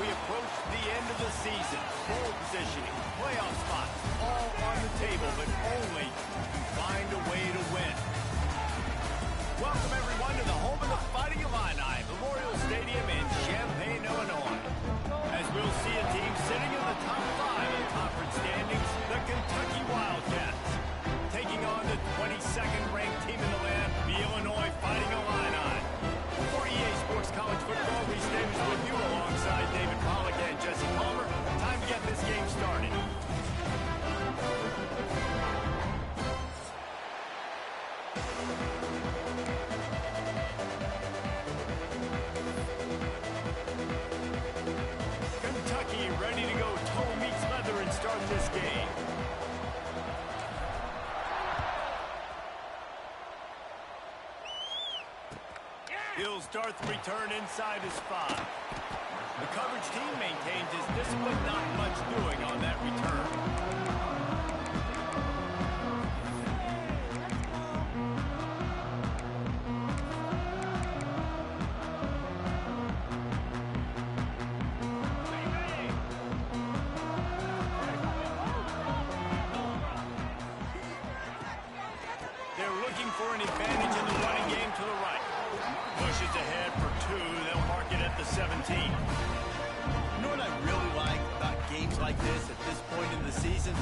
we approach the end of the season. Pole positioning, playoff spots, all on the table, but only to find a way to win. Welcome, everyone, to the home of the Fighting Illini, Memorial Stadium in Champaign, Illinois. As we'll see a team sitting in the top 5 of the conference standings, the Kentucky Wildcats, taking on the 22nd ranked team in the land, the Illinois Fighting Illini. For EA Sports College Football, Reese Davis with you alongside David Pollack and Jesse Palmer. Time to get this game started. Kentucky ready to go toe meets leather and start this game. He'll start the return inside his 5. The coverage team maintains his discipline, not much doing on that return. They're looking for an advantage in the running game to the right. Pushes ahead for 2. They'll mark it at the 17. You know what I really like about games like this at this point in the season?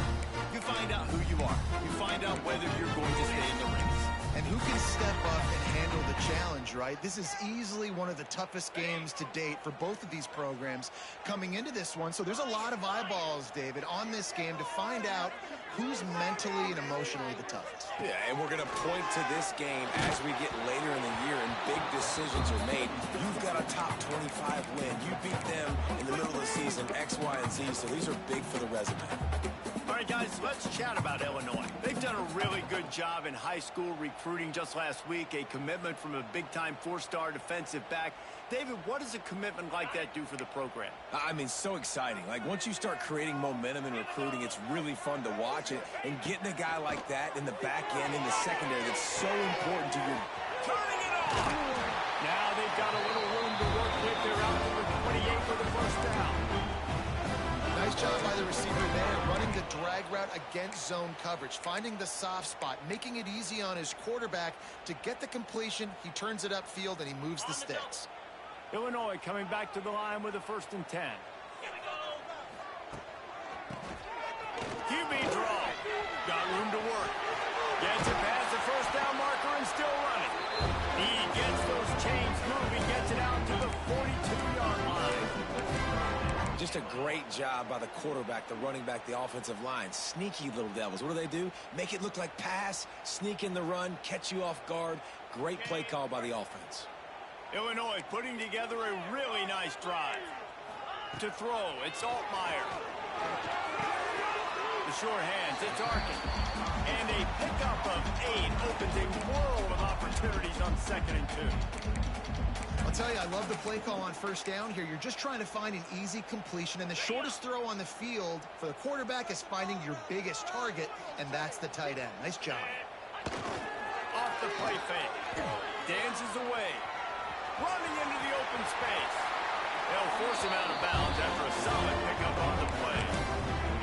You find out who you are. You find out whether you're going to stay in the race. And who can step up and handle the challenge, right? This is easily one of the toughest games to date for both of these programs coming into this one. So there's a lot of eyeballs, David, on this game to find out who's mentally and emotionally the toughest. Yeah, and we're going to point to this game as we get later in the year and big decisions are made. You've got a top 25 win. You beat them in the middle of the season, X, Y, and Z, so these are big for the resume. All right, guys, let's chat about Illinois. They've done a really good job in high school recruiting just last week, a commitment from a big-time 4-star defensive back. David, what does a commitment like that do for the program? I mean, so exciting. Like, once you start creating momentum in recruiting, it's really fun to watch it. And getting a guy like that in the back end, in the secondary, that's so important to your... Turning it on! Now they've got a little room to work with. They're out to the 28 for the first down. Nice job by the receiver there, running the drag route against zone coverage, finding the soft spot, making it easy on his quarterback to get the completion. He turns it upfield, and he moves the sticks. Illinois coming back to the line with a 1st and 10. QB draw. Got room to work. Gets it past the first down marker and still running. He gets those chains moving, gets it out to the 42-yard line. Just a great job by the quarterback, the running back, the offensive line. Sneaky little devils. What do? Make it look like pass, sneak in the run, catch you off guard. Great play call by the offense. Illinois putting together a really nice drive. To throw, it's Altmaier. The sure hands, it's Arkin. And a pickup of 8 opens a world of opportunities on 2nd and 2. I'll tell you, I love the play call on 1st down here. You're just trying to find an easy completion, and the shortest throw on the field for the quarterback is finding your biggest target, and that's the tight end. Nice job. Off the play fake. Dances away. Running into the open space. They'll force him out of bounds after a solid pickup on the play.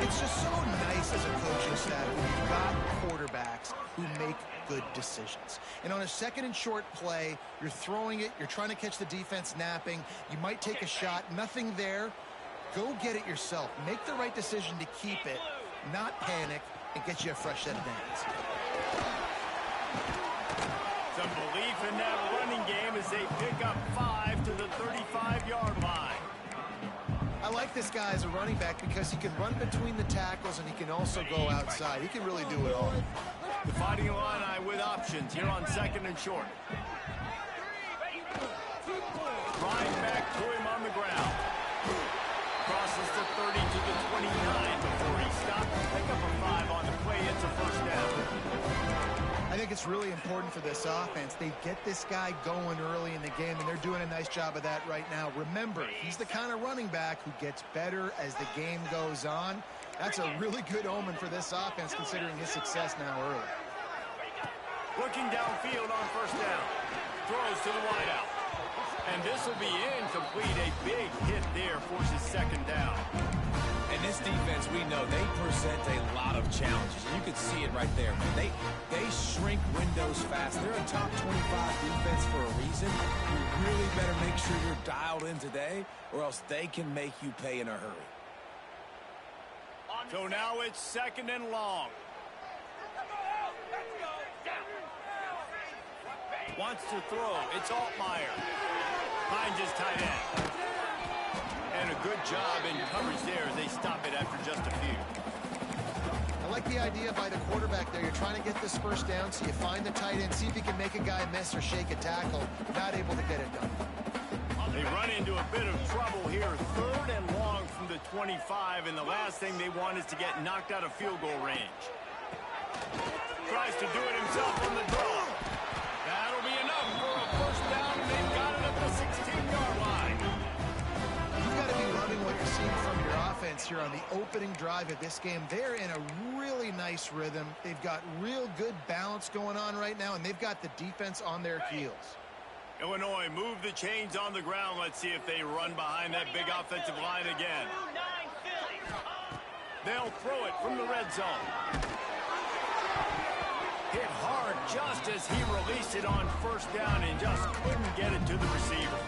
It's just so nice as a coaching staff when you've got quarterbacks who make good decisions. And on a 2nd and short play, you're throwing it, you're trying to catch the defense napping, you might take a shot, nothing there. Go get it yourself. Make the right decision to keep it, not panic, and get you a fresh set of downs. Some belief in that running game as they pick up 5 to the 35-yard line. I like this guy as a running back because he can run between the tackles and he can also go outside. He can really do it all. The Fighting Illini with options here on 2nd and short. Right back to him on the ground. Crosses the 30 to the 29 before he stopped. Pick up a 5 on the play. It's a 1st down. I think it's really important for this offense. They get this guy going early in the game, and they're doing a nice job of that right now. Remember, he's the kind of running back who gets better as the game goes on. That's a really good omen for this offense, considering his success now early. Looking downfield on 1st down. Throws to the wideout. And this will be incomplete. A big hit there forces second down. And this defense, we know, they present a lot of challenges. You can see it right there, man. They shrink windows fast. They're a top 25 defense for a reason. You really better make sure you're dialed in today, or else they can make you pay in a hurry. So now it's second and long. Wants to throw. It's Altmaier. Finds his tight end. And a good job in coverage there as they stop it after just a few. I like the idea by the quarterback there. You're trying to get this first down, so you find the tight end, see if you can make a guy miss or shake a tackle. Not able to get it done. They run into a bit of trouble here. Third and long from the 25, and the last thing they want is to get knocked out of field goal range. Tries to do it himself on the draw. That'll be enough for a first down, and they've got it at the 16-yard line. You've got to be loving what you're seeing from your offense here on the opening drive of this game. They're in a really nice rhythm. They've got real good balance going on right now, and they've got the defense on their heels. Illinois move the chains on the ground. Let's see if they run behind that big offensive line again. They'll throw it from the red zone. Hit hard just as he released it on first down and just couldn't get it to the receiver.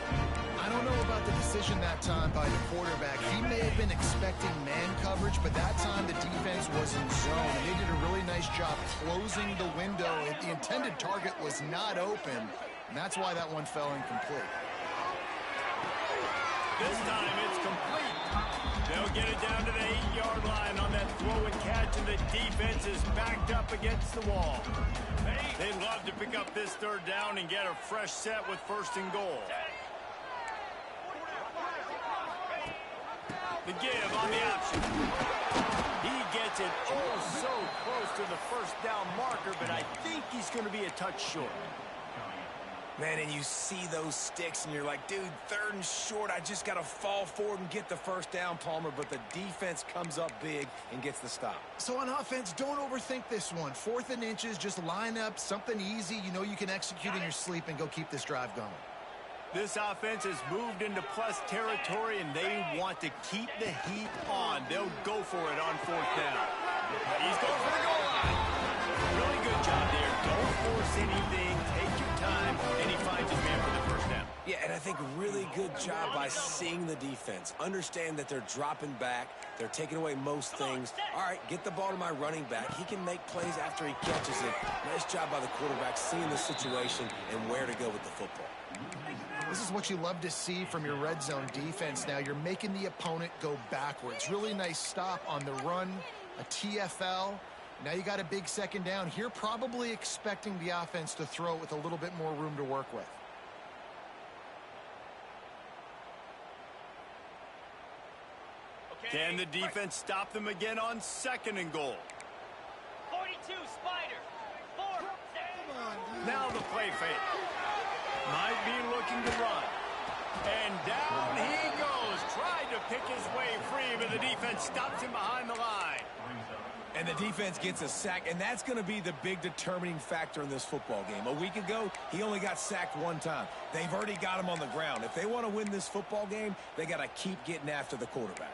I don't know about the decision that time by the quarterback. He may have been expecting man coverage, but that time the defense was in zone. And they did a really nice job closing the window. The intended target was not open, and that's why that one fell incomplete. This time it's complete. They'll get it down to the 8-yard line on that throw and catch, and the defense is backed up against the wall. They'd love to pick up this third down and get a fresh set with first and goal. The give on the option. He gets it oh so close to the first down marker, but I think he's going to be a touch short. Man, and you see those sticks, and you're like, dude, third and short, I just got to fall forward and get the first down, Palmer, but the defense comes up big and gets the stop. So on offense, don't overthink this one. 4th and inches, just line up something easy you know you can execute in your sleep and go keep this drive going. This offense has moved into plus territory, and they want to keep the heat on. They'll go for it on 4th down. He's going for the goal line. Really good job there. Don't force anything. Take your time, and he finds his man for the first down. Yeah, and I think really good job by seeing the defense. Understand that they're dropping back. They're taking away most things. All right, get the ball to my running back. He can make plays after he catches it. Nice job by the quarterback seeing the situation and where to go with the football. This is what you love to see from your red zone defense now. You're making the opponent go backwards. Really nice stop on the run, a TFL. Now you got a big second down. Here probably expecting the offense to throw it with a little bit more room to work with. Can the defense stop them again on second and goal? 42, Spider. 4. Now the play fake. Might be looking to run. And down he goes. Tried to pick his way free, but the defense stops him behind the line. And the defense gets a sack, and that's going to be the big determining factor in this football game. A week ago, he only got sacked one time. They've already got him on the ground. If they want to win this football game, they got to keep getting after the quarterback.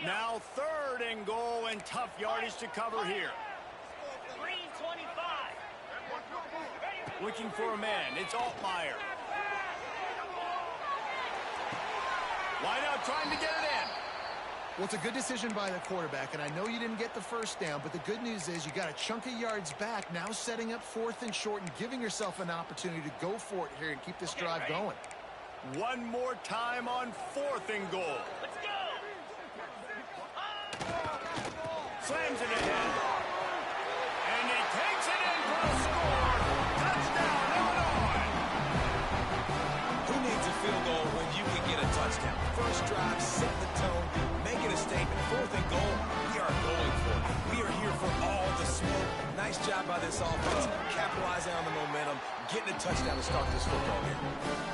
Now 3rd and goal, and tough yardage to cover here. Green 25. Looking for a man. It's Altmaier. Wide out trying to get it in. Well, it's a good decision by the quarterback, and I know you didn't get the first down, but the good news is you got a chunk of yards back, now setting up 4th and short and giving yourself an opportunity to go for it here and keep this drive going. One more time on 4th and goal. Let's go. Slams it ahead. And he takes it in for a score. Touchdown, Illinois. Who needs a field goal when you can get a touchdown? First drive, set the tone, making a statement. 4th and goal, we are going for it. We are here for all the smoke. Nice job by this offense, capitalizing on the momentum, getting a touchdown to start this football game.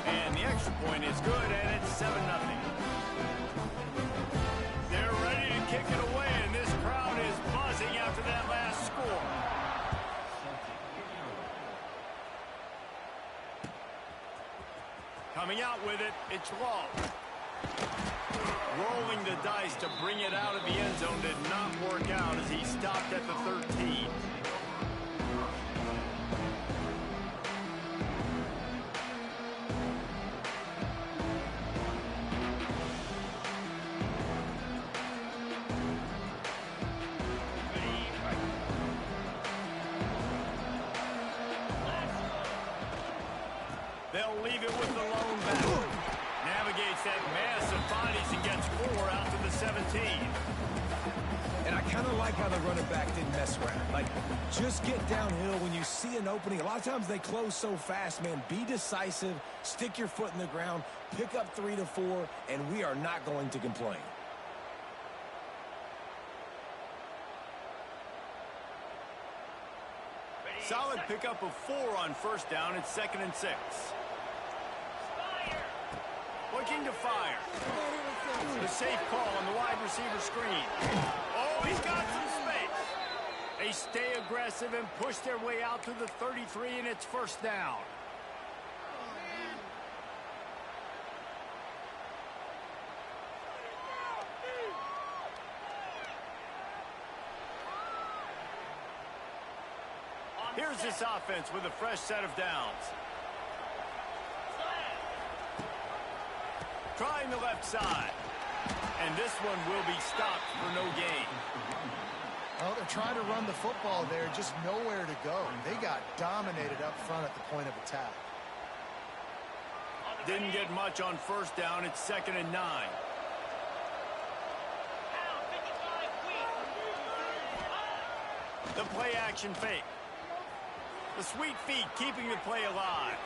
And the extra point is good, and it's 7-0. They're ready to kick it away, and this crowd is buzzing after that last score. Coming out with it, it's Law. Rolling the dice to bring it out of the end zone did not work out as he stopped at the 13. They'll leave it with the lone back. Navigates that mass of bodies and gets 4 out to the 17. And I kind of like how the running back didn't mess around. Like, just get downhill when you see an opening. A lot of times they close so fast, man. Be decisive, stick your foot in the ground, pick up 3 to 4, and we are not going to complain. Solid pickup of 4 on first down. It's 2nd and 6. Looking to fire. The safe call on the wide receiver screen. Oh, he's got some space. They stay aggressive and push their way out to the 33, and it's first down. Here's this offense with a fresh set of downs. Trying the left side. And this one will be stopped for no gain. Well, they're trying to run the football there, just nowhere to go. They got dominated up front at the point of attack. Didn't get much on first down. It's 2nd and 9. The play action fake. The sweet feet keeping the play alive.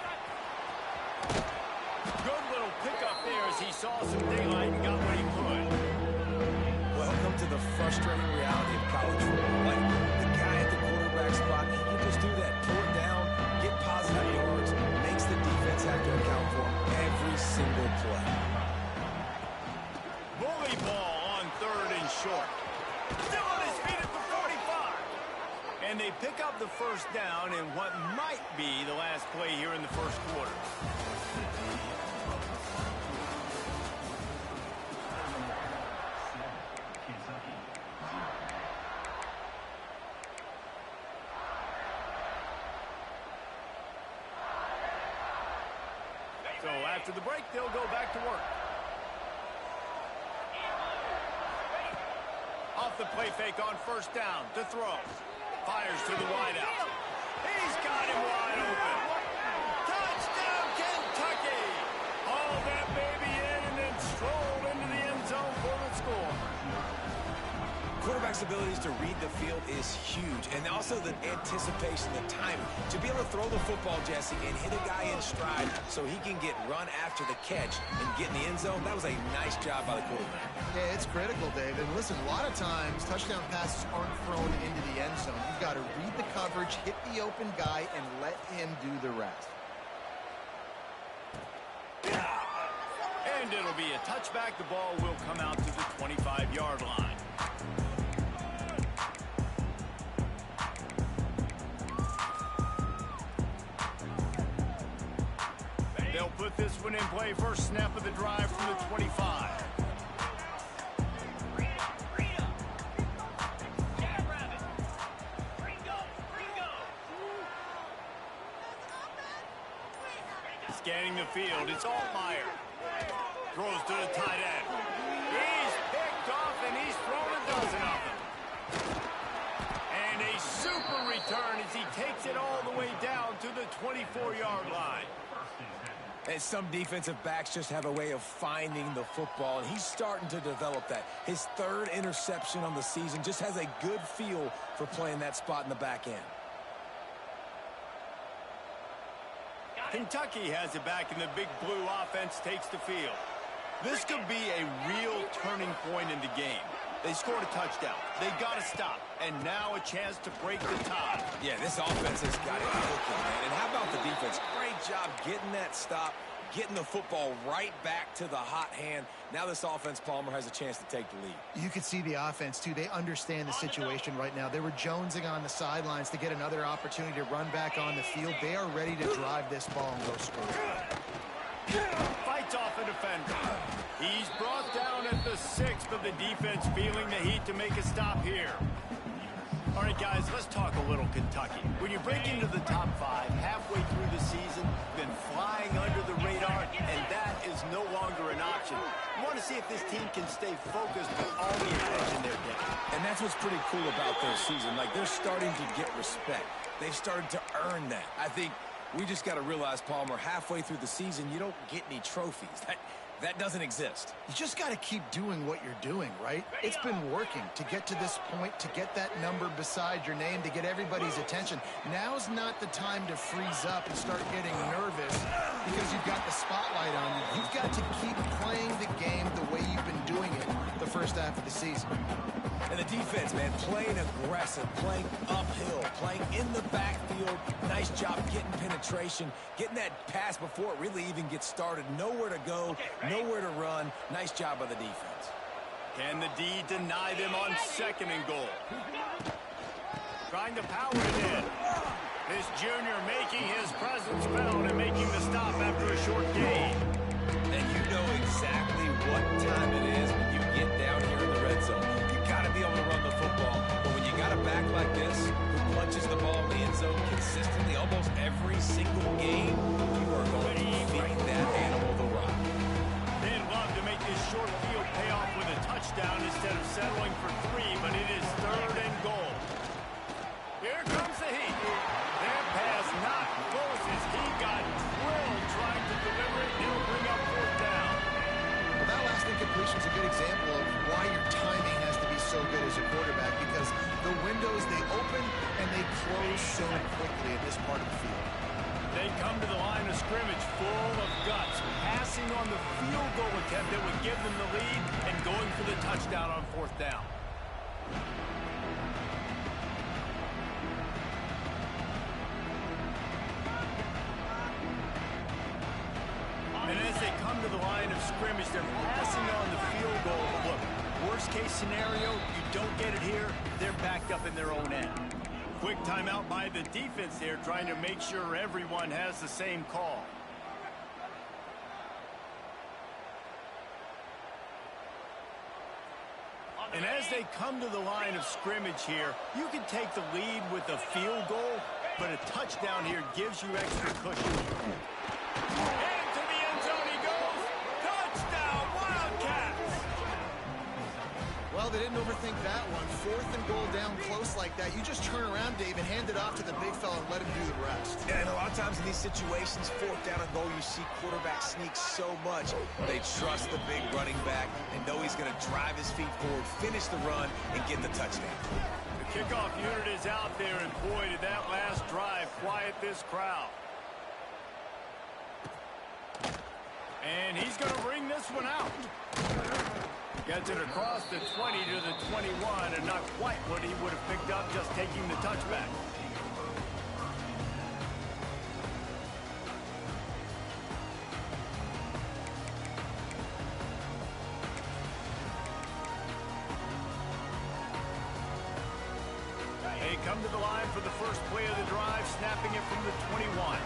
Good little pickup there as he saw some daylight and got what he could. Welcome to the frustrating reality of college football. Like, the guy at the quarterback spot, he can just do that. Pull it down, get positive yards, makes the defense have to account for him every single play. Bully ball on 3rd and short. Still on his feet at the 45. And they pick up the first down in what might be the last play here in the first quarter. So after the break, they'll go back to work. Off the play fake on first down to throw. Fires to the wideout. He's got him wide open. Touchdown, Kentucky! Hauled that baby in and then strolled into the end zone for the score. Quarterback's abilities to read the field is huge, and also the anticipation, the timing. To be able to throw the football, Jesse, and hit a guy in stride so he can get run after the catch and get in the end zone, that was a nice job by the quarterback. Yeah, it's critical, Dave. And listen, a lot of times touchdown passes aren't thrown into the end zone. You've got to read the coverage, hit the open guy, and let him do the rest. And it'll be a touchback. The ball will come out to the 25-yard line. They'll put this one in play. First snap of the drive from the 25. Scanning the field, it's Altmaier. Throws to the tight end. He's picked off and he's thrown a dozen of them. And a super return as he takes it all the way down to the 24-yard line. And some defensive backs just have a way of finding the football, and he's starting to develop that. His 3rd interception on the season, just has a good feel for playing that spot in the back end. Kentucky has it back, and the big blue offense takes the field. This could be a real turning point in the game. They scored a touchdown. They got to stop. And now a chance to break the tie. Yeah, this offense has got it cooking, man. And how about the defense? Great job getting that stop, getting the football right back to the hot hand. Now this offense, Palmer, has a chance to take the lead. You could see the offense, too. They understand the situation right now. They were jonesing on the sidelines to get another opportunity to run back on the field. They are ready to drive this ball and go score. Fights off a defender. He's brought down at the 6, but the defense feeling the heat to make a stop here. All right, guys, let's talk a little Kentucky. When you break into the top 5 halfway through the season, been flying under the radar, and that is no longer an option. You want to see if this team can stay focused with all the attention they're getting. And that's what's pretty cool about their season. Like, they're starting to get respect. They've started to earn that. I think we just got to realize, Palmer, halfway through the season, you don't get any trophies. That doesn't exist. You just got to keep doing what you're doing, right? It's been working to get to this point, to get that number beside your name, to get everybody's attention. Now's not the time to freeze up and start getting nervous because you've got the spotlight on you. You've got to keep playing the game the way you've been doing it the first half of the season. And the defense, man, playing aggressive, playing uphill, playing in the backfield. Nice job getting penetration, getting that pass before it really even gets started. Nowhere to go, nowhere to run. Nice job by the defense. Can the D deny them on 2nd and goal? Trying to power it in. This junior making his presence felt and making the stop after a short gain. And you know exactly what time it is when you get down here in the red zone. Got to be able to run the football, but when you got a back like this who punches the ball in the end zone consistently almost every single game, you are going to feed that animal the rock. They'd love to make this short field pay off with a touchdown instead of settling for 3, but it is 3rd and goal. Here comes the heat. Their pass not close as he got drilled trying to deliver it. It'll bring up 4th down. Well, that last incompletion is a good example of why your timing has to be so good as a quarterback, because the windows, they open and they close so quickly in this part of the field. They come to the line of scrimmage full of guts, passing on the field goal attempt that would give them the lead and going for the touchdown on 4th down. And as they come to the line of scrimmage, they're passing on the field goal. But look, worst case scenario, you don't get it here, they're backed up in their own end. Quick timeout by the defense there, trying to make sure everyone has the same call. And as they come to the line of scrimmage here, you can take the lead with a field goal, but a touchdown here gives you extra cushion. And to the end zone he goes. Touchdown, Wildcats! Well, they didn't overthink that one. 4th and goal down close like that. You just turn around, Dave, and hand it off to the big fella and let him do the rest. And a lot of times in these situations, 4th down and goal, you see quarterbacks sneak so much. They trust the big running back and know he's going to drive his feet forward, finish the run, and get the touchdown. The kickoff unit is out there, and boy, did that last drive quiet this crowd. And he's going to bring this one out. Gets it across the 20 to the 21, and not quite what he would have picked up just taking the touchback. They come to the line for the first play of the drive, snapping it from the 21.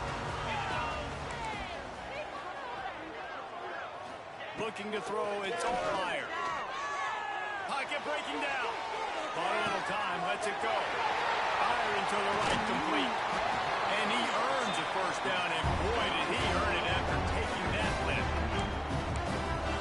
Looking to throw, it's all fire. Pocket breaking down. Bought a little time, lets it go. Firing to the right, complete. And he earns a first down, and boy, did he earn it after taking that lift.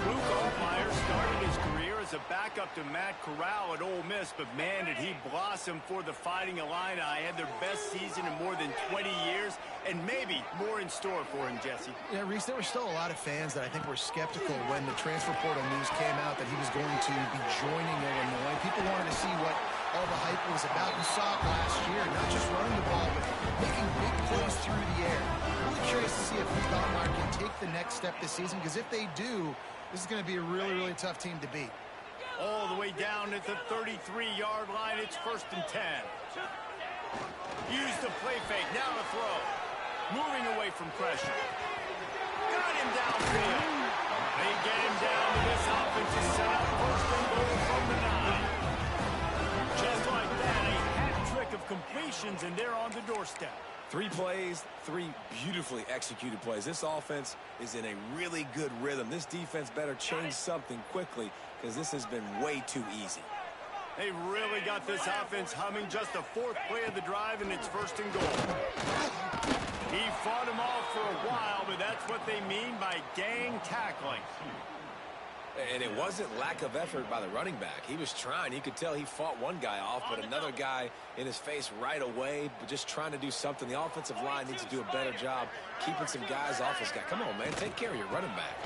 Luke Altmaier started his career as a backup to Matt Corral at Ole Miss, but man, did he blossom for the Fighting Illini. Had their best season in more than 20 years, and maybe more in store for him, Jesse. Yeah, Reese, there were still a lot of fans that I think were skeptical when the transfer portal news came out that he was going to be joining Illinois. People wanted to see what all the hype was about. You saw it last year, not just running the ball, but making big plays through the air. Really curious to see if Luke Altmaier can take the next step this season, because if they do, this is going to be a really, really tough team to beat. All the way down at the 33-yard line, it's 1st and 10. Use the play fake, now to throw. Moving away from pressure. Got him downfield. They get him down to this offensive setup. 1st and goal from the 9. Just like that, a hat trick of completions, and they're on the doorstep. 3 plays, 3 beautifully executed plays. This offense is in a really good rhythm. This defense better change something quickly because this has been way too easy. They really got this offense humming. Just the 4th play of the drive, and it's 1st and goal. He fought him off for a while, but that's what they mean by gang tackling. And it wasn't lack of effort by the running back. He was trying. You could tell he fought one guy off, but another guy in his face right away, but just trying to do something. The offensive line needs to do a better job keeping some guys off this guy. Come on, man. Take care of your running back.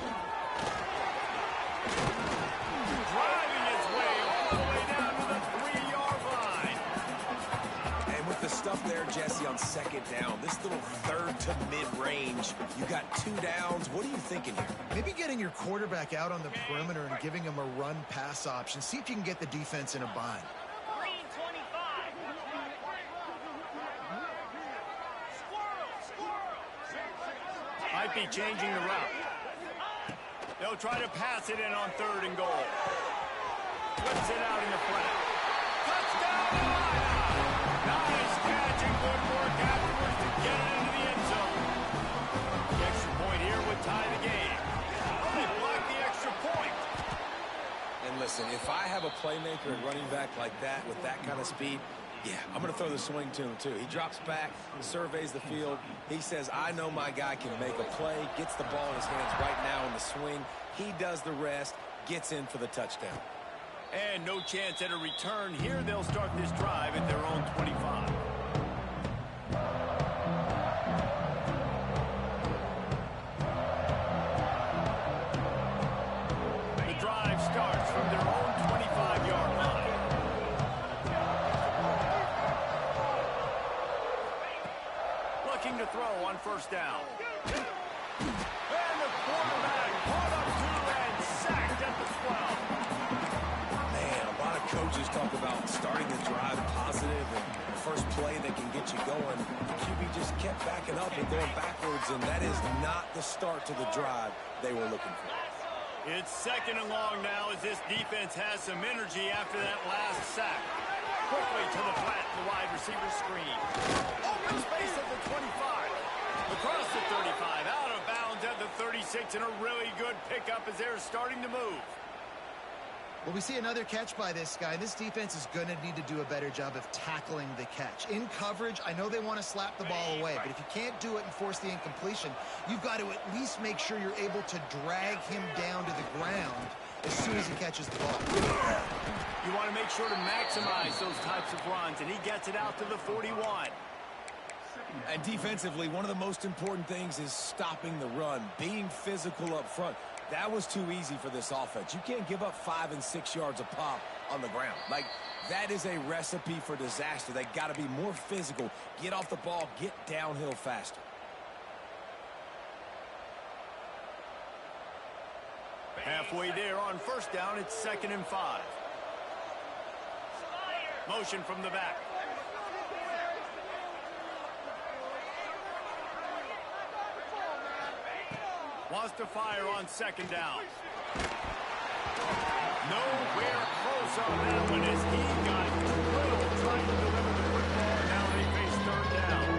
Driving his way all the way down to the 3-yard line. And with the stuff there, Jesse, on 2nd down, this little 3rd to mid-range, you got 2 downs. What are you thinking here? Maybe getting your quarterback out on the perimeter and giving him a run-pass option. See if you can get the defense in a bind. Green 25. Squirrel. Might be changing the route. They'll try to pass it in on 3rd and goal. Flips it out in the flat. Touchdown! Nice catch and good work afterwards to get it into the end zone. The extra point here would tie the game. Oh, they blocked the extra point. And listen, if I have a playmaker and running back like that with that kind of speed, yeah, I'm going to throw the swing to him, too. He drops back, surveys the field. He says, I know my guy can make a play, gets the ball in his hands right now in the swing. He does the rest, gets in for the touchdown. And no chance at a return. Here they'll start this drive at their own 25. The drive starts from their own 25-yard line. Looking to throw on 1st down. And the quarterback caught up to and sacked at the 12. Coaches talk about starting the drive positive and the first play that can get you going. The QB just kept backing up and going backwards, and that is not the start to the drive they were looking for. It's 2nd and long now as this defense has some energy after that last sack. Quickly to the flat, the wide receiver screen. Open space at the 25. Across the 35, out of bounds at the 36, and a really good pickup as they're starting to move. Well, we see another catch by this guy. This defense is going to need to do a better job of tackling the catch. In coverage, I know they want to slap the ball away, but if you can't do it and force the incompletion, you've got to at least make sure you're able to drag him down to the ground as soon as he catches the ball. You want to make sure to maximize those types of runs, and he gets it out to the 41. And defensively, one of the most important things is stopping the run, being physical up front. That was too easy for this offense. You can't give up 5 and 6 yards a pop on the ground. Like, that is a recipe for disaster. They got to be more physical, get off the ball, get downhill faster. Halfway there on 1st down, it's 2nd and 5. Motion from the back. Wants to fire on 2nd down. Nowhere close on that one as he got drilled trying to deliver the football. Now they face 3rd down.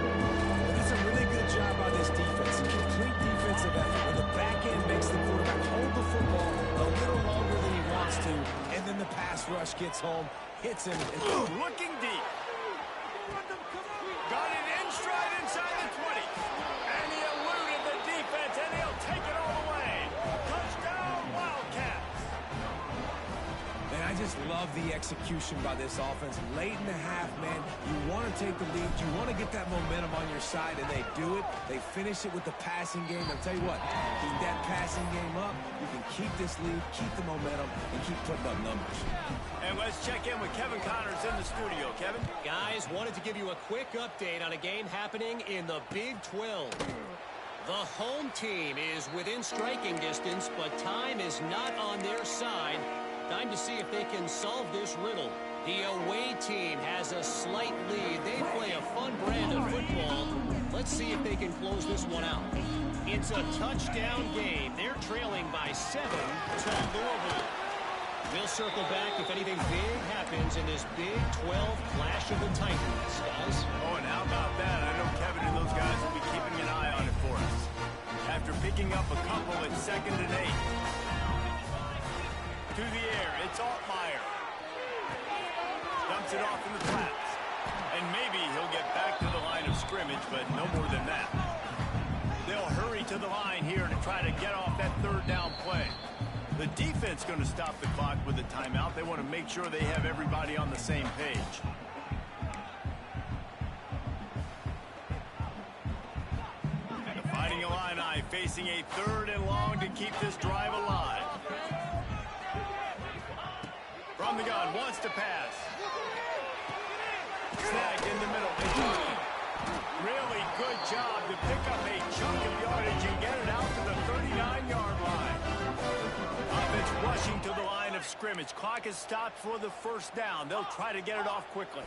That's a really good job by this defense. Complete defensive effort where the back end makes the quarterback hold the football a little longer than he wants to, and then the pass rush gets home, hits him. Looking deep. Got it in stride inside the 20. And he eluded the defense, and he'll take it all the way. Touchdown, Wildcats. And I just love the execution by this offense. Late in the half, man, you want to take the lead. You want to get that momentum on your side, and they do it. They finish it with the passing game. I'll tell you what, keep that passing game up. You can keep this lead, keep the momentum, and keep putting up numbers. And let's check in with Kevin Connors in the studio. Kevin? Guys, wanted to give you a quick update on a game happening in the Big 12. The home team is within striking distance, but time is not on their side. Time to see if they can solve this riddle. The away team has a slight lead. They play a fun brand of football. Let's see if they can close this one out. It's a touchdown game. They're trailing by 7 to Louisville. We'll circle back if anything big happens in this Big 12 Clash of the Titans, guys. Oh, and how about that? I know, Kevin, in those picking up a couple at 2nd and 8. To the air, it's Altmaier. Dumps it off in the flats. And maybe he'll get back to the line of scrimmage, but no more than that. They'll hurry to the line here to try to get off that 3rd down play. The defense going to stop the clock with a timeout. They want to make sure they have everybody on the same page. Fighting Illini facing a 3rd and long to keep this drive alive. From the gun, wants to pass. Snagged in the middle. Really good job to pick up a chunk of yardage and get it out to the 39-yard line. Offense rushing to the line of scrimmage. Clock is stopped for the 1st down. They'll try to get it off quickly.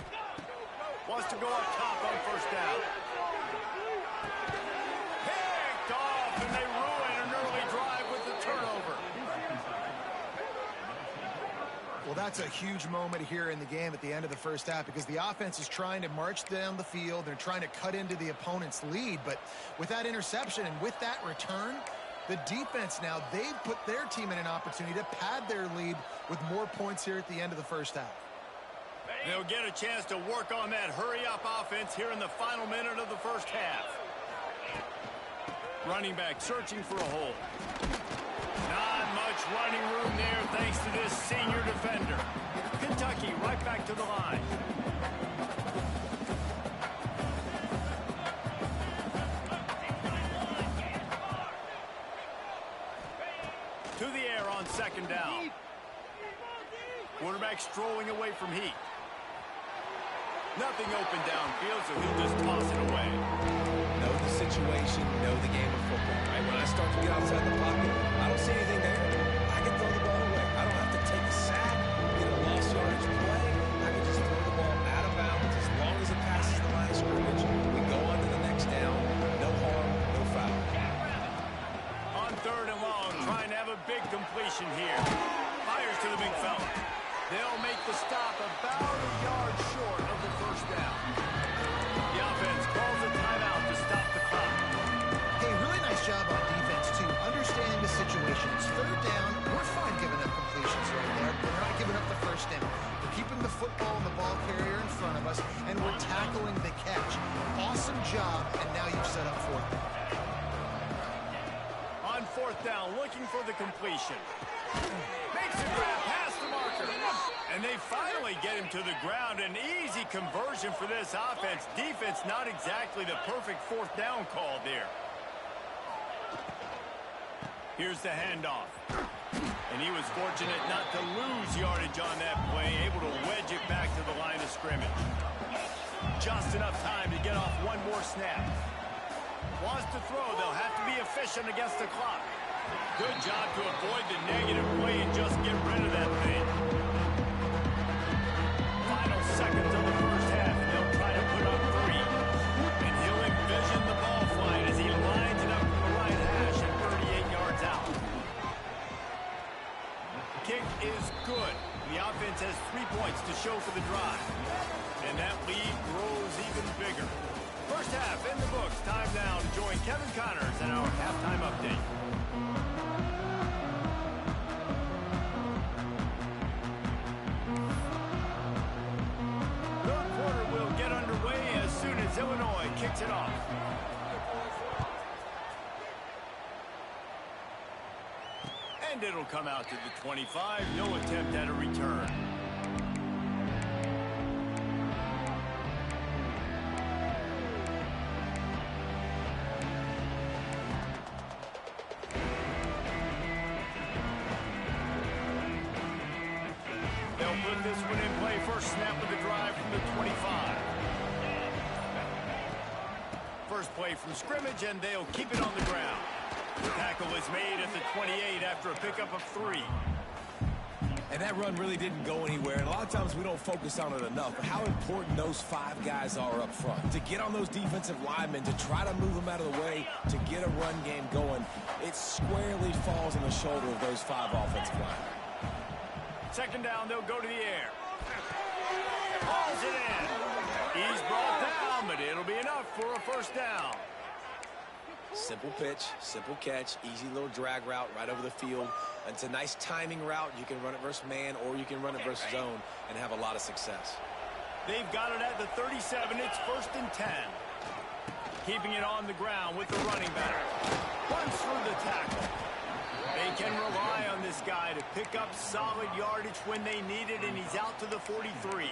Wants to go up top on 1st down. Picked off, and they ruin an early drive with the turnover. Well, that's a huge moment here in the game at the end of the 1st half because the offense is trying to march down the field. They're trying to cut into the opponent's lead, but with that interception and with that return, the defense now, they've put their team in an opportunity to pad their lead with more points here at the end of the 1st half. They'll get a chance to work on that hurry-up offense here in the final minute of the 1st half. Running back searching for a hole. Not much running room there thanks to this senior defender. Kentucky right back to the line. To the air on 2nd down. Quarterback strolling away from heat. Nothing open downfield, so he'll just toss it away. Know the situation, know the game of football, right? When I start to get outside the pocket, I don't see anything there. I can throw the ball away. I don't have to take a sack, get a lost yardage play. I can just throw the ball out of bounds as long as it passes the line of scrimmage. We go on to the next down. No harm, no foul. On 3rd and long, trying to have a big completion here. Fires to the big fella. They'll make the stop about a yard short of the 1st down. The offense calls a timeout to stop the clock. Hey, really nice job on defense, too, understanding the situation. It's 3rd down. We're fine giving up completions right there, but we're not giving up the 1st down. We're keeping the football and the ball carrier in front of us, and we're tackling the catch. Awesome job, and now you've set up 4th down. On 4th down, looking for the completion. Makes a grab past the marker. And they finally get him to the ground. An easy conversion for this offense. Defense not exactly the perfect 4th down call there. Here's the handoff. And he was fortunate not to lose yardage on that play. Able to wedge it back to the line of scrimmage. Just enough time to get off one more snap. Wants to throw. They'll have to be efficient against the clock. Good job to avoid the negative play and just get rid of that thing. Final seconds of the 1st half, and they'll try to put up 3. And he'll envision the ball flying as he lines it up from the right hash and 38 yards out. Kick is good. The offense has 3 points to show for the drive. And that lead grows even bigger. 1st half in the books. Time now to join Kevin Connors in our halftime update. 3rd quarter will get underway as soon as Illinois kicks it off. And it'll come out to the 25. No attempt at a return. Put this one in play. First snap of the drive from the 25. First play from scrimmage, and they'll keep it on the ground. The tackle is made at the 28 after a pickup of 3. And that run really didn't go anywhere. And a lot of times we don't focus on it enough. But how important those 5 guys are up front. To get on those defensive linemen, to try to move them out of the way, to get a run game going, it squarely falls on the shoulder of those 5 offensive linemen. 2nd down, they'll go to the air. Hauls it in. He's brought down, but it'll be enough for a 1st down. Simple pitch, simple catch, easy little drag route right over the field. It's a nice timing route. You can run it versus man or you can run it versus zone and have a lot of success. They've got it at the 37. It's 1st and 10. Keeping it on the ground with the running back. Runs through the tackle. They can rely on this guy to pick up solid yardage when they need it, and he's out to the 43.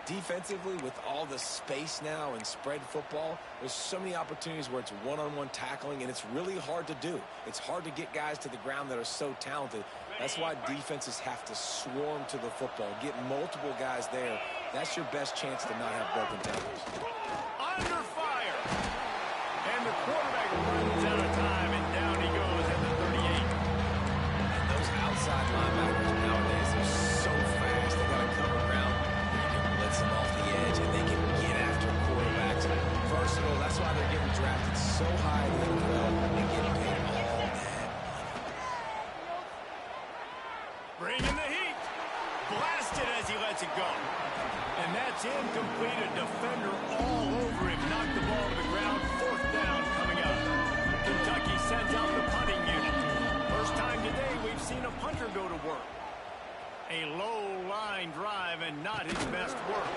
Defensively, with all the space now and spread football, there's so many opportunities where it's one-on-one tackling, and it's really hard to do. It's hard to get guys to the ground that are so talented. That's why defenses have to swarm to the football, get multiple guys there. That's your best chance to not have broken tackles. Under fire. And the quarterback runs out of time, and down he goes at the 38. And those outside linebackers nowadays, they're so fast. They got to cover ground. You can blitz them off the edge, and they can get after quarterbacks. Versatile. That's why they're getting drafted so high in the NFL and getting paid all that money. Bringing the heat. Blasted as he lets it go. And that's incomplete. A defender all over him. Knocked the ball to the ground. 4th down coming up. Kentucky sends out the punting unit. First time today we've seen a punter go to work. A low line drive and not his best work.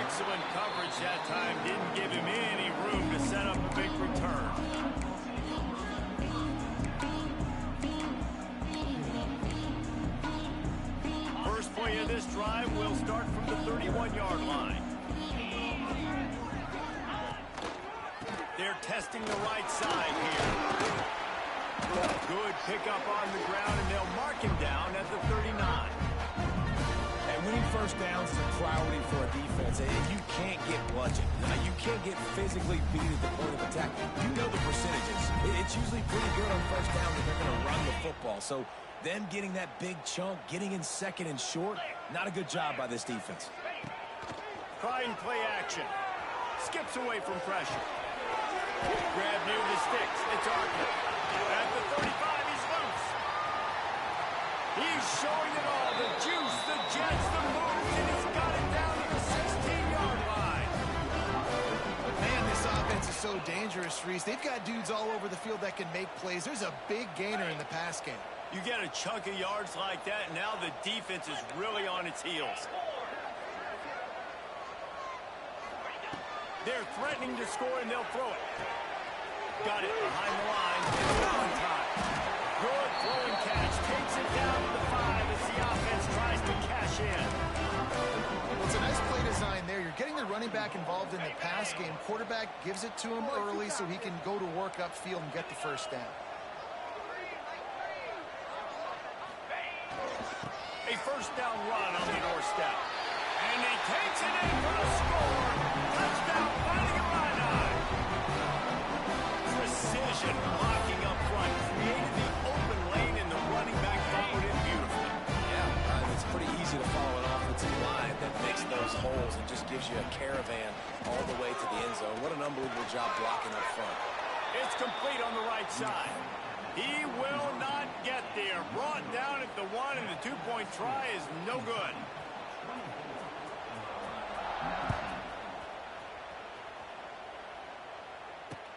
Excellent coverage that time. Didn't give him any room to set up a big return. First play of this drive will start from the 31-yard line. They're testing the right side here. Good pickup on the ground, and they'll mark him down at the 39. And winning first downs is a priority for a defense, and you can't get bludgeoned. You can't get physically beat at the point of attack. You know the percentages. It's usually pretty good on first down that they're going to run the football. So them getting that big chunk, getting in 2nd and short, not a good job by this defense. Trying play action. Skips away from pressure. Grab near the sticks. It's Arthur. At the 35, he's loose. He's showing it all. The juice, the jets, the moves, and he's got it down to the 16-yard line. Man, this offense is so dangerous, Reese. They've got dudes all over the field that can make plays. There's a big gainer in the pass game. You get a chunk of yards like that, and now the defense is really on its heels. They're threatening to score, and they'll throw it. Got it behind the line. On time. Good throwing catch. Takes it down to the 5 as the offense tries to cash in. It's a nice play design there. You're getting the running back involved in the pass game. Quarterback gives it to him early so he can go to work upfield and get the first down. A first down run on the doorstep. And he takes it in for the score. Touchdown, finding a line. Precision blocking up front. Created the open lane, and the running back followed it beautifully. Yeah, it's pretty easy to follow an offensive line that makes those holes and just gives you a caravan all the way to the end zone. What an unbelievable job blocking up front. It's complete on the right side. He will not get there. Brought down at the 1, and the 2-point try is no good.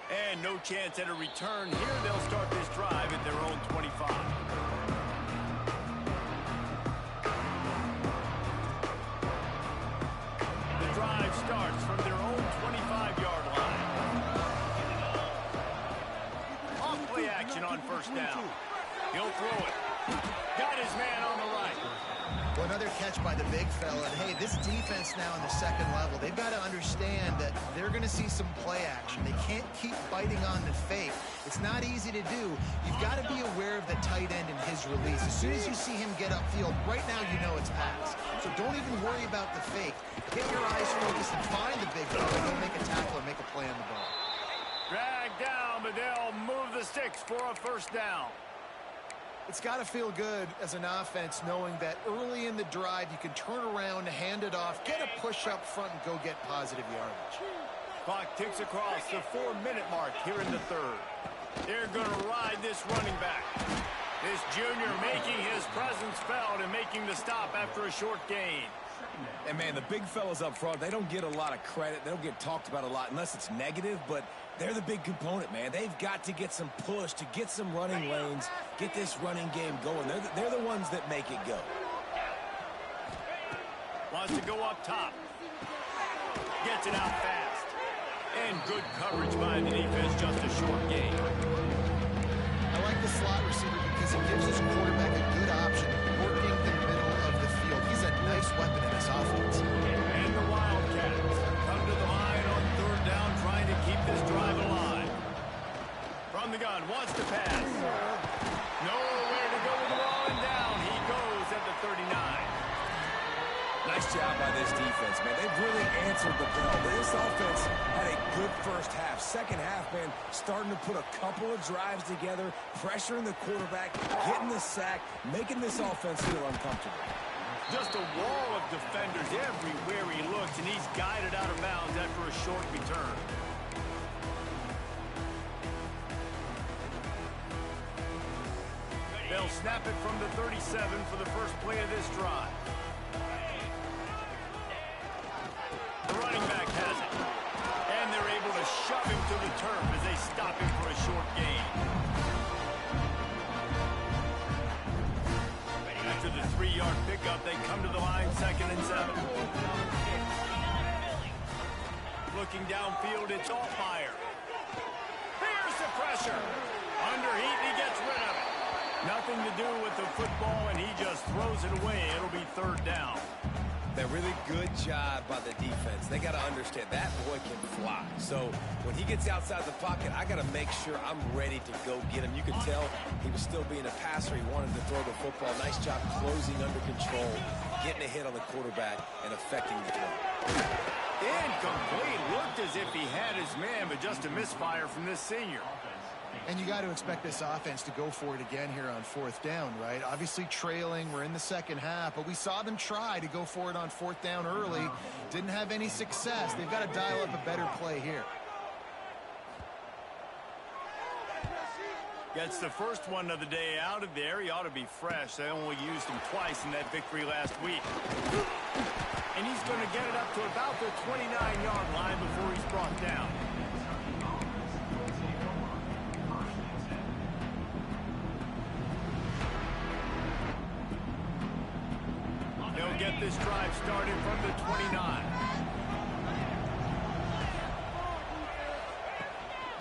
And no chance at a return here. They'll start this drive at their own 25. The drive starts from their own 25-yard line. Off play action on first down. He'll throw it. Got his man on the right. Well, another catch by the big fella. And, hey, this defense now in the 2nd level, they've got to understand that they're going to see some play action. They can't keep biting on the fake. It's not easy to do. You've got to be aware of the tight end and his release. As soon as you see him get upfield, right now you know it's pass. So don't even worry about the fake. Get your eyes focused and find the big fella. Go make a tackle or make a play on the ball. Dragged down, but they'll move the sticks for a first down. It's got to feel good as an offense knowing that early in the drive you can turn around, hand it off, get a push up front, and go get positive yardage. Clock ticks across the 4-minute mark here in the 3rd. They're going to ride this running back. This junior making his presence felt and making the stop after a short gain. And, man, the big fellas up front, they don't get a lot of credit. They don't get talked about a lot unless it's negative, but they're the big component, man. They've got to get some push, to get some running lanes, get this running game going. They're the ones that make it go. Wants to go up top. Gets it out fast. And good coverage by the defense, just a short gain. I like the slot receiver because he gives his quarterback a good option working the middle of the field. He's a nice weapon in this offense. And the Wildcats come to the line on third down, trying to keep this drive alive. From the gun, wants to pass. Nowhere to go with the ball, and down he goes at the 39. Nice job by this defense, man. They've really answered the bell. This offense had a good first half. Second half, man, starting to put a couple of drives together, pressuring the quarterback, getting the sack, making this offense feel uncomfortable. Just a wall of defenders everywhere he looks, and he's guided out of bounds after a short return. They'll snap it from the 37 for the first play of this drive. The running back has it. And they're able to shove him to the turf as they stop him for a short gain. After the 3-yard pickup, they come to the line, 2nd and 7. Looking downfield, it's Altmaier. Here's the pressure. Under heat, he gets rid of it. Nothing to do with the football, and he just throws it away. It'll be 3rd down. A really good job by the defense. They got to understand that boy can fly. So when he gets outside the pocket, I got to make sure I'm ready to go get him. You can tell he was still being a passer. He wanted to throw the football. Nice job closing under control, getting a hit on the quarterback, and affecting the throw. Incomplete. Looked as if he had his man, but just a misfire from this senior. And you got to expect this offense to go for it again here on 4th down, right? Obviously trailing, we're in the second half, but we saw them try to go for it on 4th down early. Didn't have any success. They've got to dial up a better play here. Gets the first one of the day out of there. He ought to be fresh. They only used him twice in that victory last week. And he's going to get it up to about the 29-yard line before he's brought down. They'll get this drive started from the 29.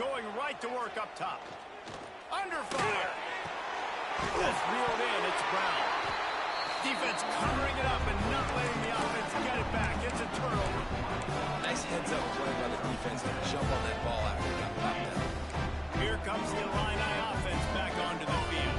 Going right to work up top. Under fire. That's reeled in. It's Brown. Defense covering it up and not letting the offense get it back. It's a turnover. Nice heads-up play by the defense to jump on that ball after it got popped out. Here comes the Illini offense back onto the field.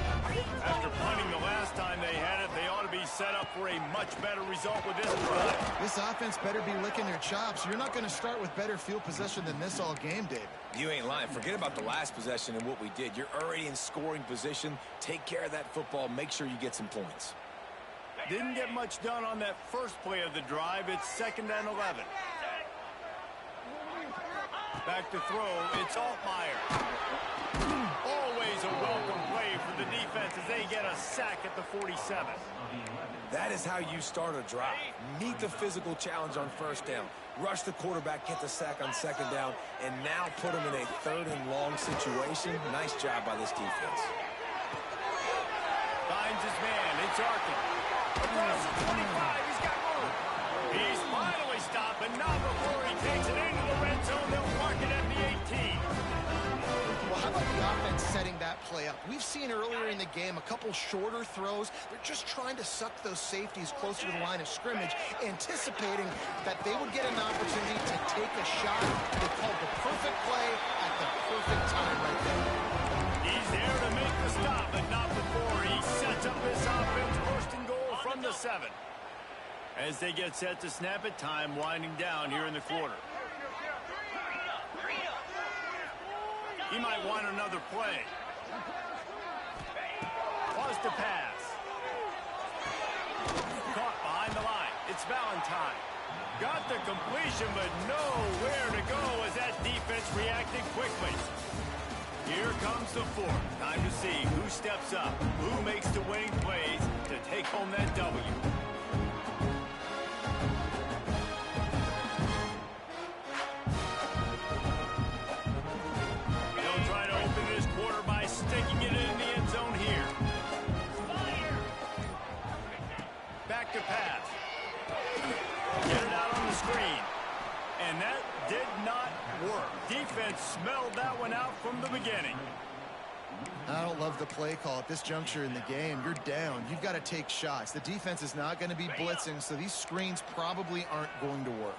After punting the last time they had it, they ought to be set up for a much better result with this drive. This offense better be licking their chops. You're not going to start with better field possession than this all game, David. You ain't lying. Forget about the last possession and what we did. You're already in scoring position. Take care of that football. Make sure you get some points. Didn't get much done on that first play of the drive. It's 2nd and 11. Back to throw. It's Altmaier. Always a welcome play for the defense as they get a sack at the 47. That is how you start a drive. Meet the physical challenge on 1st down. Rush the quarterback, get the sack on 2nd down, and now put him in a 3rd and long situation. Nice job by this defense. Finds his man. It's Arkin. Across the 25. He's got room. He's finally stopped, but not before he takes it into the red zone. They'll mark it at the 18. Well, how about the offense setting that play up? We've seen earlier in the game a couple shorter throws. They're just trying to suck those safeties closer to the line of scrimmage, anticipating that they would get an opportunity to take a shot. They called the perfect play at the perfect time right there. He's there to make the stop, but not before he sets up this offense. 1st and goal from the 7. As they get set to snap it, time winding down here in the quarter. He might want another play. Wants to pass. Caught behind the line. It's Valentine. Got the completion, but nowhere to go as that defense reacted quickly. Here comes the 4th. Time to see who steps up, who makes the winning plays to take home that W. work. Defense smelled that one out from the beginning. I don't love the play call at this juncture in the game. You're down. You've got to take shots. The defense is not going to be blitzing, so these screens probably aren't going to work.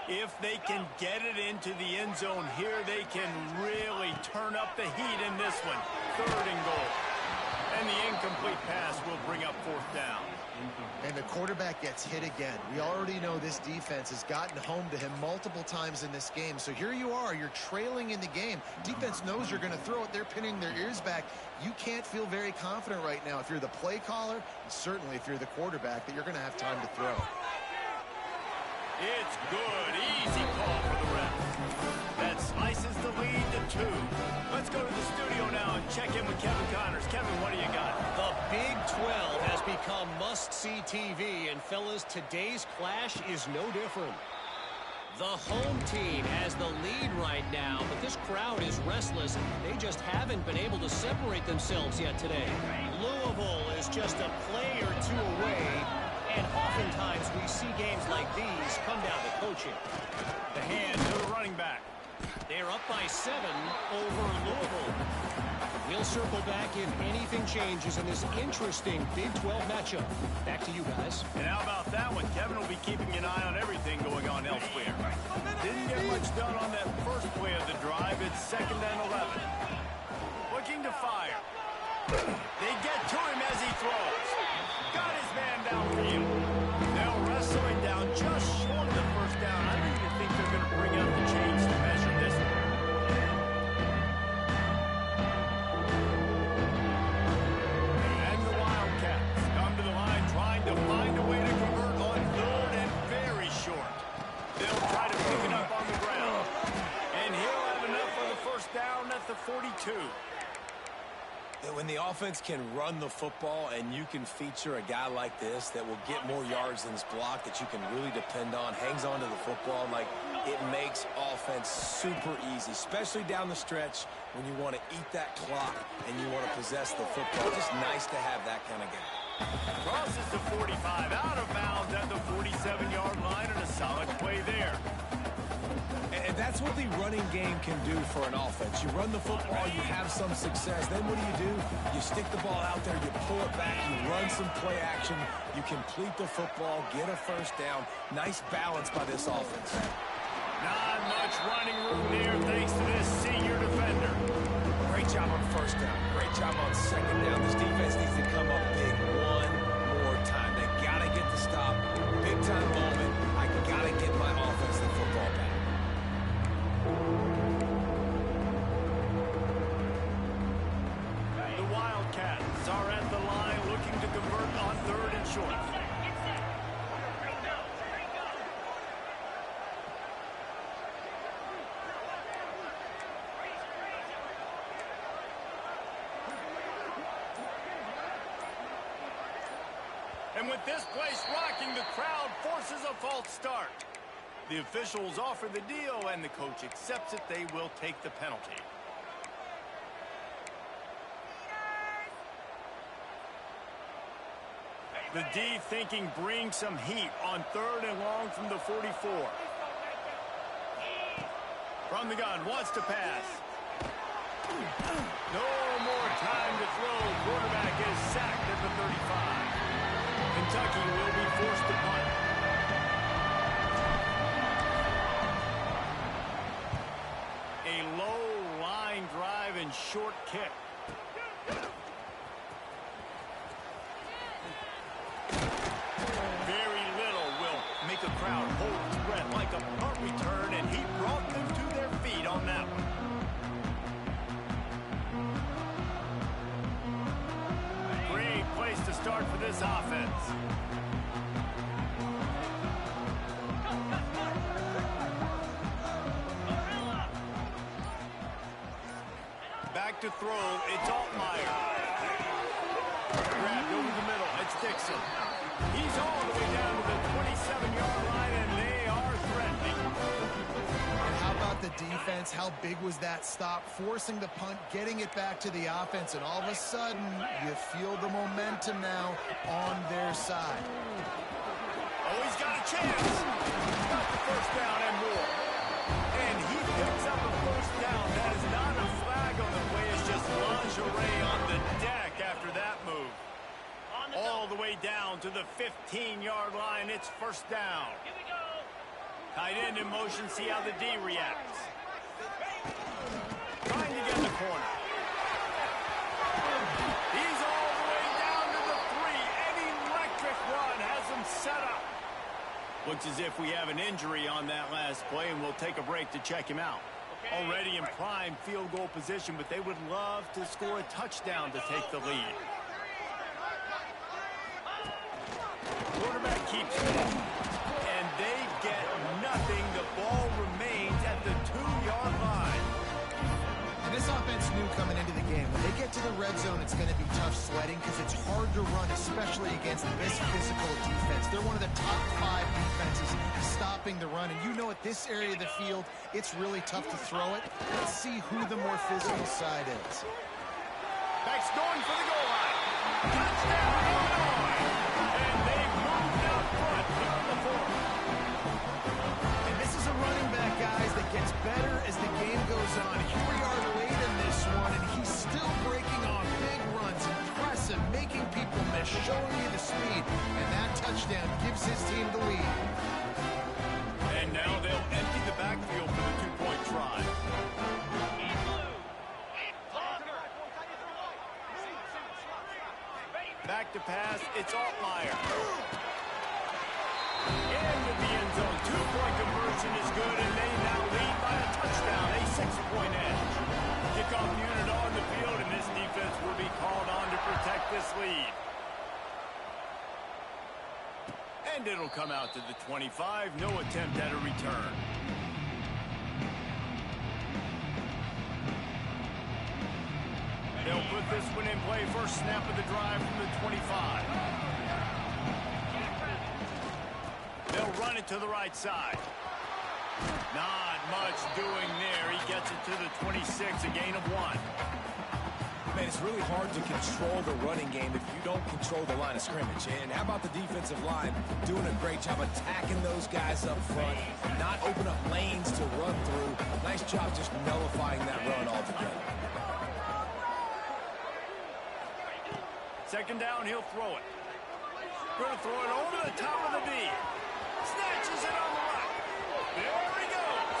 If they can get it into the end zone here, they can really turn up the heat in this one. 3rd and goal. And the incomplete pass will bring up 4th down. And the quarterback gets hit again. We already know this defense has gotten home to him multiple times in this game. So here you are, you're trailing in the game. Defense knows you're going to throw it. They're pinning their ears back. You can't feel very confident right now if you're the play caller, and certainly if you're the quarterback, that you're going to have time to throw. It's good. Easy call for the ref. That slices the lead to 2. Let's go to the studio now and check in with Kevin Connors. Kevin, what do you got? The Big 12 has become must-see TV, and fellas, today's clash is no different. The home team has the lead right now, but this crowd is restless. They just haven't been able to separate themselves yet today. Louisville is just a play or 2 away, and oftentimes we see games like these come down to coaching. The hand to the running back. They're up by 7 over Louisville. We'll circle back if anything changes in this interesting Big 12 matchup. Back to you guys. And how about that one? Kevin will be keeping an eye on everything going on elsewhere. Didn't get much done on that first play of the drive. It's 2nd and 11. Looking to fire. They get to him as he throws. Got his man downfield. They'll wrestle him down just short of the 1st down. I don't even think they're going to bring out the chains to measure this one. And the Wildcats come to the line trying to find a way to convert on 3rd and very short. They'll try to pick it up on the ground. And he'll have enough for the 1st down at the 42. When the offense can run the football and you can feature a guy like this that will get more yards than his block, that you can really depend on, hangs on to the football, like, it makes offense super easy, especially down the stretch when you want to eat that clock and you want to possess the football. Just nice to have that kind of guy. Crosses the 45, out of bounds at the 47-yard line, and a solid play there. And that's what the running game can do for an offense. You run the football, you have some success. Then what do? You stick the ball out there, you pull it back, you run some play action, you complete the football, get a 1st down. Nice balance by this offense. Not much running room there thanks to this senior defender. Great job on 1st down. Great job on 2nd down. This defense needs to come up big one more time. They got to get the stop. Big time moment. I got to get my offense the football back. The Wildcats are at the line looking to convert on 3rd and short. And with this place rocking, the crowd forces a false start. The officials offer the deal, and the coach accepts it. They will take the penalty. The D thinking bring some heat on 3rd and long from the 44. From the gun, wants to pass. No more time to throw. Quarterback is sacked at the 35. Kentucky will be forced to punt. A low line drive and short kick. Very little will make a crowd hold its breath like a punt return, and he brought them to their feet on that one. Great place to start for this offense. Back to throw, it's Altmaier. Grabbed over the middle, it's Dixon. He's all the way down to the 27-yard line, and they are threatening. And how about the defense? How big was that stop? Forcing the punt, getting it back to the offense, and all of a sudden, you feel the momentum now on their side. Oh, he's got a chance. Got the 1st down and more. And he 15-yard line. It's first down. Tight end in motion. See how the D reacts. Trying to get in the corner. He's all the way down to the 3. An electric run has him set up. Looks as if we have an injury on that last play, and we'll take a break to check him out. Already in prime field goal position, but they would love to score a touchdown to take the lead. Quarterback keeps it, and they get nothing. The ball remains at the 2-yard line. And this offense knew coming into the game, when they get to the red zone, it's going to be tough sledding because it's hard to run, especially against this physical defense. They're one of the top 5 defenses stopping the run. And you know at this area of the field, it's really tough to throw it. Let's see who the more physical side is. Back's going for the goal line. Touchdown, Illinois! And they've moved out front here in the 4th. And this is a running back, guys, that gets better as the game goes on. Here we are late in this one, and he's still breaking off big runs. Impressive, making people miss, showing you the speed. And that touchdown gives his team the lead. And now they'll empty the backfield for the 2-point try. Back to pass, it's Altmaier. Into the end zone. 2-point conversion is good, and they now lead by a touchdown, a 6-point edge. Kickoff unit on the field, and this defense will be called on to protect this lead. And it'll come out to the 25. No attempt at a return. They'll put this one in play. First snap of the drive from the 25. They'll run it to the right side. Not much doing there. He gets it to the 26, a gain of 1. Man, it's really hard to control the running game if you don't control the line of scrimmage. And how about the defensive line doing a great job attacking those guys up front, not open up lanes to run through. Nice job just nullifying that run altogether. Second down, he'll throw it. Going to throw it over the top of the D. Snatches it on the right. There he goes.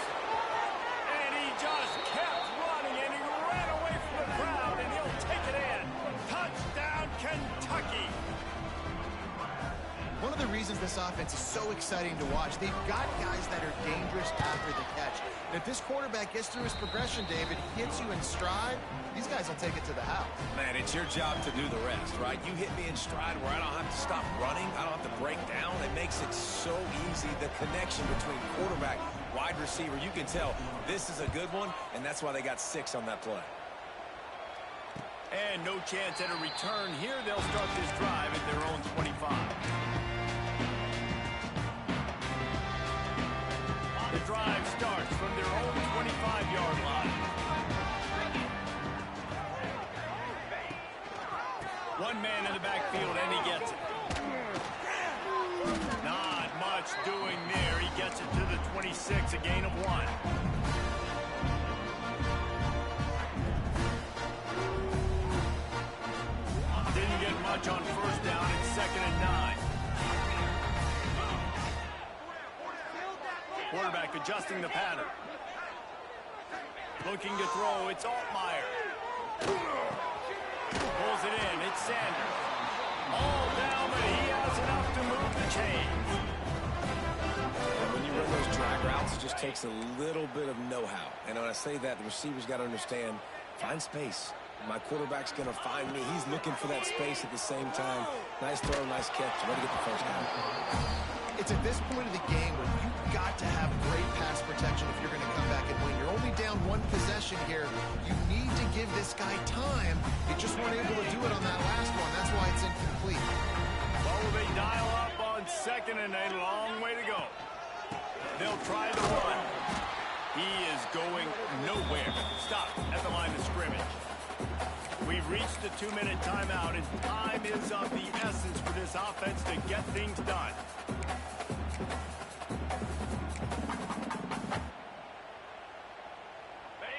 And he just kept running, and he ran away from the crowd, and he'll take it in. Touchdown, Kentucky. One of the reasons this offense is so exciting to watch, they've got guys that are dangerous after the catch. And if this quarterback gets through his progression, David, he hits you in stride, these guys will take it to the house. Man, it's your job to do the rest, right? You hit me in stride where I don't have to stop running. I don't have to break down. It makes it so easy. The connection between quarterback, wide receiver, you can tell this is a good one, and that's why they got 6 on that play. And no chance at a return here. They'll start this drive at their own 25. The drive starts from their own 25-yard line. One man in the backfield, and he gets it. Not much doing there. He gets it to the 26, a gain of 1. Didn't get much on first down. It's 2nd and 9. Quarterback adjusting the pattern. Looking to throw. It's Altmaier. Pulls it in. It's Sanders. All down, but he has enough to move the chains. And when you run those drag routes, it just takes a little bit of know-how. And when I say that, the receiver's got to understand, find space. My quarterback's going to find me. He's looking for that space at the same time. Nice throw, nice catch. Ready to get the first down. It's at this point of the game where you've got to have great pass protection if you're going to come back and win. You're only down 1 possession here. You need to give this guy time. You just weren't able to do it on that last one. That's why it's incomplete. Well, they dial up on 2nd and a long way to go. They'll try to run. He is going nowhere. Stop at the line of scrimmage. We've reached the 2-minute timeout, and time is of the essence for this offense to get things done.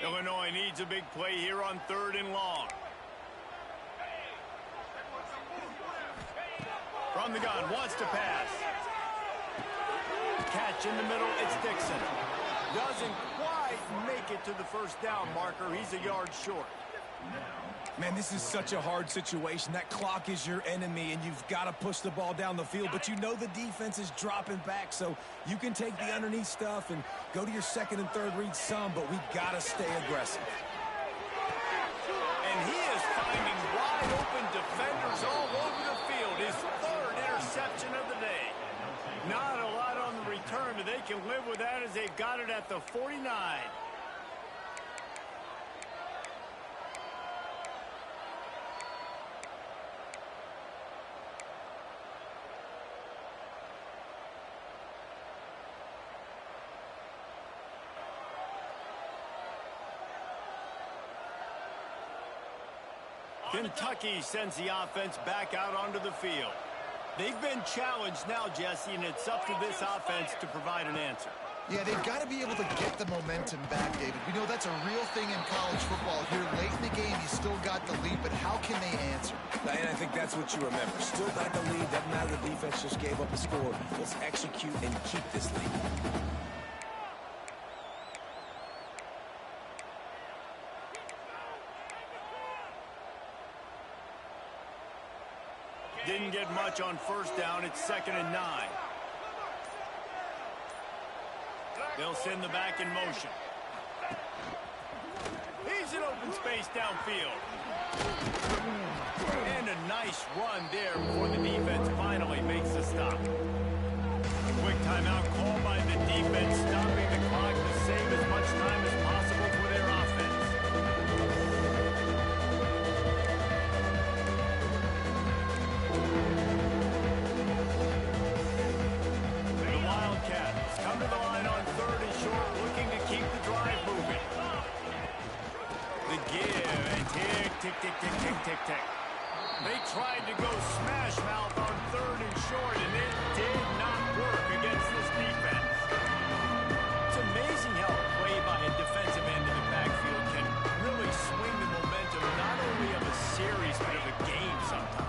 Illinois needs a big play here on 3rd and long. From From the gun, wants to pass. Catch in the middle, it's Dixon. Doesn't quite make it to the first down marker. He's a yard short. Man, this is such a hard situation. That clock is your enemy, and you've got to push the ball down the field. But you know the defense is dropping back, so you can take the underneath stuff and go to your second and third read some, but we got to stay aggressive. And he is finding wide open defenders all over the field. His third interception of the day. Not a lot on the return, but they can live with that as they've got it at the 49. Kentucky sends the offense back out onto the field. They've been challenged now, Jesse, and it's up to this offense to provide an answer. Yeah, they've got to be able to get the momentum back, David. We know that's a real thing in college football. Here late in the game, you still got the lead, but how can they answer? And I think that's what you remember. Still got the lead. Doesn't matter the defense just gave up a score. Let's execute and keep this lead. Didn't get much on first down. It's 2nd and 9. They'll send the back in motion. He's in open space downfield. And a nice run there before the defense finally makes the stop. Quick timeout call by the defense, stopping the clock to save as much time as possible for their offense. Come to the line on 3rd and short, looking to keep the drive moving. The give, and tick, tick, tick, tick, tick, tick, tick. They tried to go smash mouth on 3rd and short, and it did not work against this defense. It's amazing how a play by a defensive end in the backfield can really swing the momentum, not only of a series, but of a game sometimes.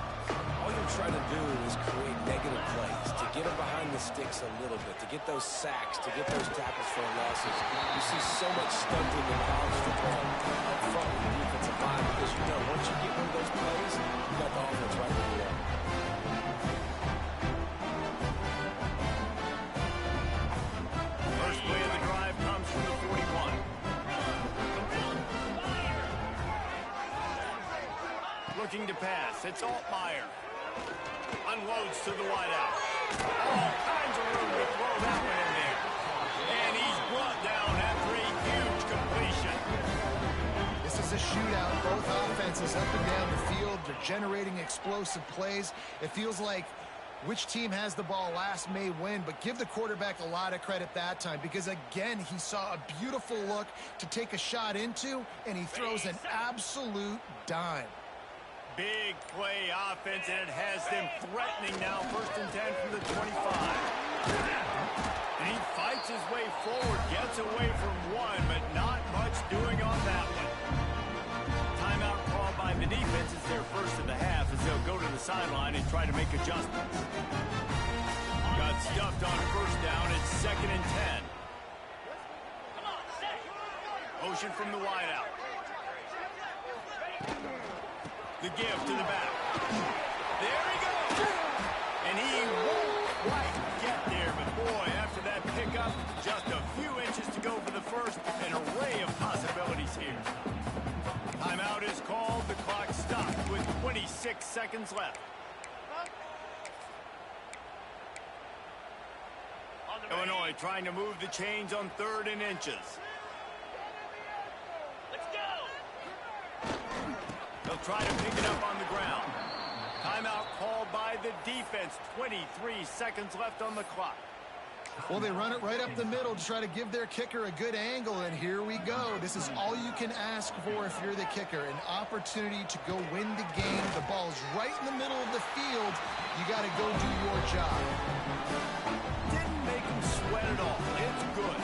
All you're trying to do is create negative plays, to get them behind the sticks a little bit, to get those sacks, to get those tackles for losses. You see so much stunting in college football up front with the defensive line because you know once you get one of those plays, you got the offense right where you are. First play of the drive comes from the 41. Looking to pass. It's Altmaier. Unloads to the wideout. All kinds of room to throw that one in there. And he's brought down after a huge completion. This is a shootout. Both offenses up and down the field. They're generating explosive plays. It feels like which team has the ball last may win, but give the quarterback a lot of credit that time because, again, he saw a beautiful look to take a shot into, and he throws an absolute dime. Big play offense, and it has them threatening now. 1st and 10 from the 25. And he fights his way forward, gets away from one, but not much doing on that one. Timeout called by the defense is their first of the half as they'll go to the sideline and try to make adjustments. Got stuffed on first down. It's 2nd and 10. Motion from the wideout. The give to the back. There he goes. And he won't quite get there. But, boy, after that pickup, just a few inches to go for the first. An array of possibilities here. Timeout is called. The clock stopped with 26 seconds left. Illinois trying to move the chains on 3rd and inches. They'll try to pick it up on the ground. Timeout called by the defense. 23 seconds left on the clock. Well, they run it right up the middle to try to give their kicker a good angle, and here we go. This is all you can ask for if you're the kicker, an opportunity to go win the game. The ball's right in the middle of the field. You got to go do your job. Didn't make him sweat at all. It's good.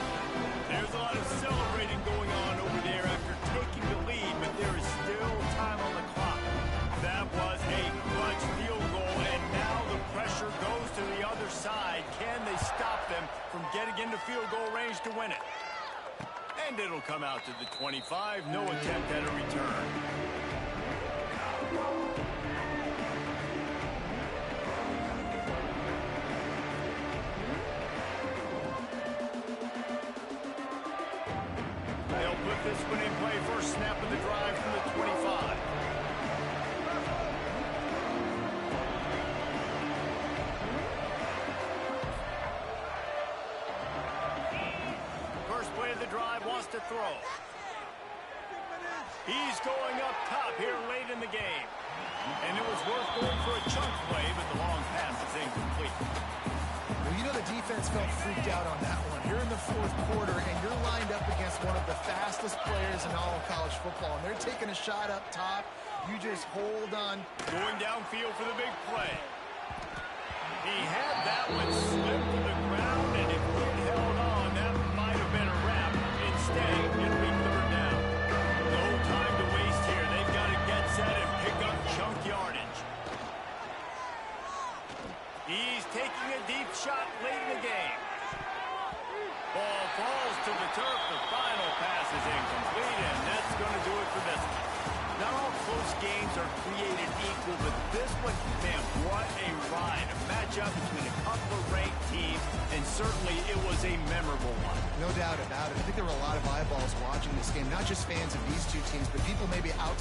There's a lot of celebrating going on over there after taking the lead, but there is still time on the clock. That was a clutch field goal, and now the pressure into field goal range to win it. And it'll come out to the 25. No attempt at a return. They'll put this one in play. First snap of the drive from the 25. First play of the drive, wants to throw. He's going up top here late in the game. And it was worth going for a chunk play, but the long pass is incomplete. Well, you know the defense felt freaked out on that one. You're in the fourth quarter, and you're lined up against one of the fastest players in all of college football, and they're taking a shot up top. You just hold on. Going downfield for the big play. He had that one slip to the ground, and if he had held on, that might have been a wrap. Instead, it'll be third down. No time to waste here. They've got to get set and pick up chunk yardage. He's taking a deep shot late in the game. Ball falls to the turf. The final pass is incomplete, and that's going to do it for this one. Not all close games are created equal, but this one, man, what a ride. A matchup between a couple of ranked teams, and certainly it was a memorable one. No doubt about it. I think there were a lot of eyeballs watching this game, not just fans of these two teams, but people maybe outside.